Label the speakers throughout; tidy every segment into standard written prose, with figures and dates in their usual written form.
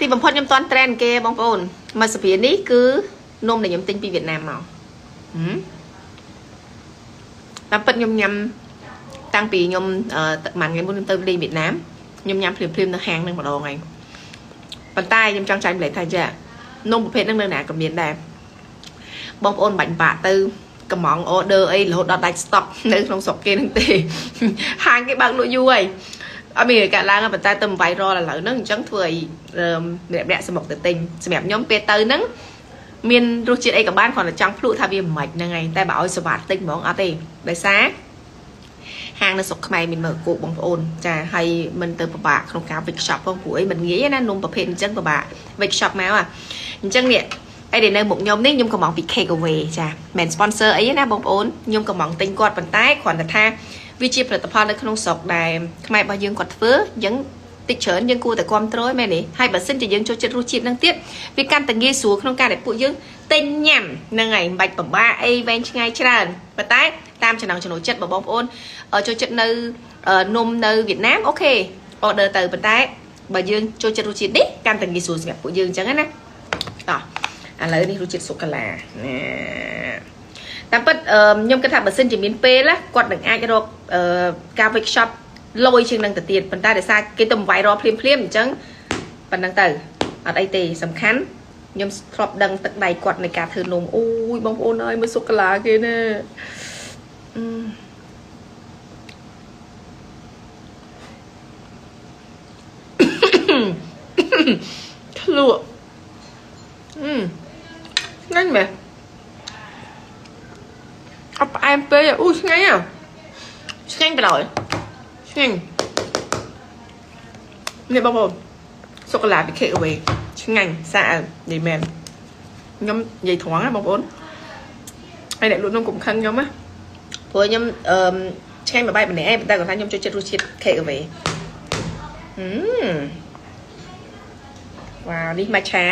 Speaker 1: thì bằng phật nhom toàn trend kia bông ôn mà sự kiện ní cứ nôm để nhom tinh pi Việt Nam màu làm phật nhom nhầm tăng pi nhom màn ngày muốn tới đi Việt Nam nhom nhầm phim nó hàng nâng một đồ này bàn tay nhom trang trái lại thay chưa nôm một phết nâng nâng nè cầm miền đẹp bông ôn bánh bạ tư cầm món order ấy là hốt đọt đạch stock nơi trong sọc kia nâng tì hàng cái bằng nội du ấy ở mình cả lang bàn tay tầm vài ro là lỡ nó trắng phơi đẹp đẹp một tự tình đẹp nhóm pe tư nắng miền rút chuyện ấy cả ban còn là trắng phụ thay vì mạch là ngày tay bảo sự bát tinh món át đại xá hàng nó sọc mày mình mở cụ bông ôn trà hay mình từ bạc không cá việc shop không của ấy mình nghĩ nó nôm bập hình chân của bà việc shop máu à chân nè ai để nơi một nhóm đấy nhung có món bị khay của về trà mền sponsor ấy na bông ôn nhung có món tinh quạt bàn tay còn là tha vì chiaផលិតផលនៅក្នុងស្រុកដែលខ្មែររបស់យើងគាត់ធ្វើអញ្ចឹងតិចច្រើនយើងគួរតែគ្រប់គ្រងមែនទេហើយបើសិនជាយើងចូលចិត្តរសជាតិនឹងទៀតវាកាន់តែងាយស្រួលក្នុងការដែលពួកយើងទិញញ៉ាំហ្នឹងហើយមិនបាច់ពិបាកអីវែងឆ្ងាយច្រើនប៉ុន្តែតាមចំណង់ចំណូលចិត្តរបស់បងប្អូនចូលចិត្តនៅនំនៅវៀតណាមអូខេ order ទៅប៉ុន្តែបើយើងចូលចិត្តរសជាតិនេះកាន់តែងាយស្រួលសម្រាប់ពួកយើងអញ្ចឹងណាតោះឥឡូវនេះរសជាតិសូកូឡាណាតាមពិតខ្ញុំគិតថាបើសិនជាមានពេលគាត់នឹងអាចរកការ workshop លយជាងនឹងទៅទៀតប៉ុន្តែដោយសារគេទៅវាយរភ្លាមអញ្ចឹងប៉ុណ្ណឹងទៅអត់អីទេសំខាន់ខ្ញុំធ្លាប់ដឹងទឹកដៃគាត់នៃការធ្វើនំអូយបងប្អូនអើយមើលសូកូឡាគេណាធ្លក់ងាញ់មែនអត់ផ្អែមពេកអូឆ្ងាញ់ឆ្ងាញ់ប្រឡយឆ្ងាញ់នេះបងប្អូនសូកូឡាពី Take Away ឆ្ងាញ់ស្អាតនិយាយមែនខ្ញុំនិយាយត្រង់ណាបងប្អូនហើយអ្នកលក់នំកុំខឹងខ្ញុំណាព្រោះខ្ញុំឆ្ងាញ់មួយបែបម្នាក់ឯងប៉ុន្តែគាត់ថាខ្ញុំចូលចិត្តរសជាតិ Take Away វ៉ាវនេះម៉ាឆា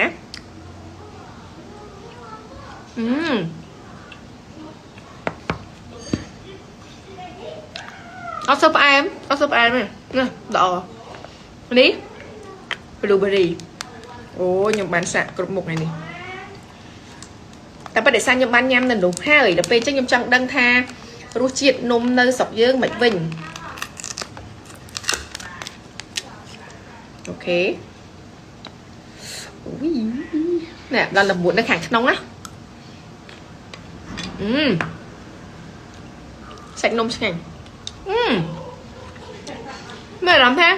Speaker 1: អត់សូវផ្អែមទេណាល្អនេះ blueberry អូខ្ញុំបានសាកគ្រប់មុខនេះតែប៉ុន្តែសារខ្ញុំបានញ៉ាំនៅនោះហើយដល់ពេលអញ្ចឹងខ្ញុំចង់ដឹងថារសជាតិនំនៅស្រុកយើងមិនវិញអូខេអូយណែដល់ល្មួតនៅខាងក្នុងណាសាច់នំឆ្ងាញ់មែនអត់ទេ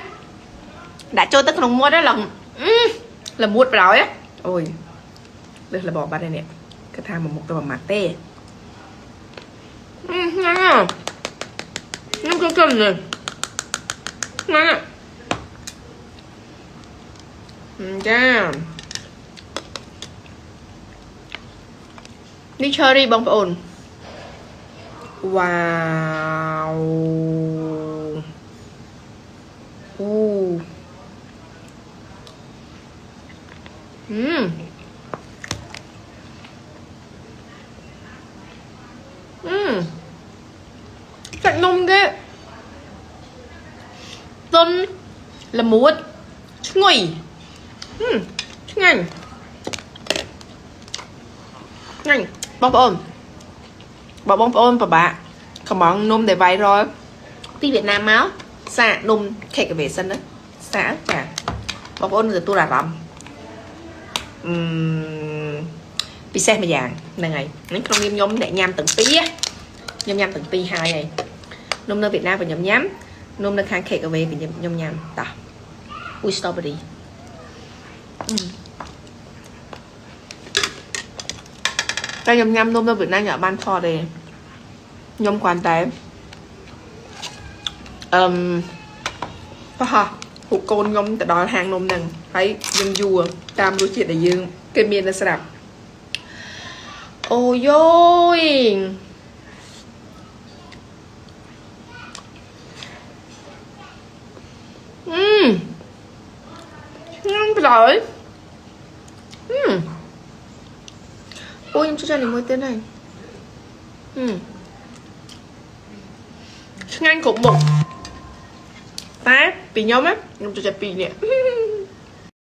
Speaker 1: ដាក់ចូលទៅក្នុងមាត់ហ្នឹងល្មួតប្រហើយអូយលើសរបបបាត់ហើយនេះគេថាមួយមុខទៅមួយម៉ាត់ទេញ៉ាំខ្ញុំក៏គិតនេះណាចានេះ cherry បងប្អូនវ៉ាវអូសាច់នំគេទន់ល្មួតឈ្ងុយឆ្ងាញ់បងប្អូនបើបងប្អូនពិបាកកំងនំដែល viral ពីវៀតណាមមកសាកនំ Take Away សិនណាសាកចាបងប្អូនទទួលអារម្មណ៍ពិសេសម្យ៉ាងហ្នឹងហើយនេះក្នុងនាមខ្ញុំអ្នកញ៉ាំទាំងពីរខ្ញុំញ៉ាំទាំងពីរហើយនំនៅវៀតណាមខ្ញុំញ៉ាំនំនៅខាង Take Away ខ្ញុំញ៉ាំតោះអូយ strawberry តែខ្ញុំញ៉ាំនំនៅវៀតណាមខ្ញុំអត់បានថតទេខ្ញុំគ្រាន់តែប្រហោះពួកកូនខ្ញុំទៅដល់ហាងនំហ្នឹងហើយយើងយួរតាមរសជាតិដែលយើងគេមាននៅស្រាប់អូយយញ៉ាំប្រឡយអូយខ្ញុំជួយនេះមួយទៀតហើយឆ្ងាញ់គ្រប់មុខតែពីខ្ញុំខ្ញុំចូលចិត្តពីរនេះ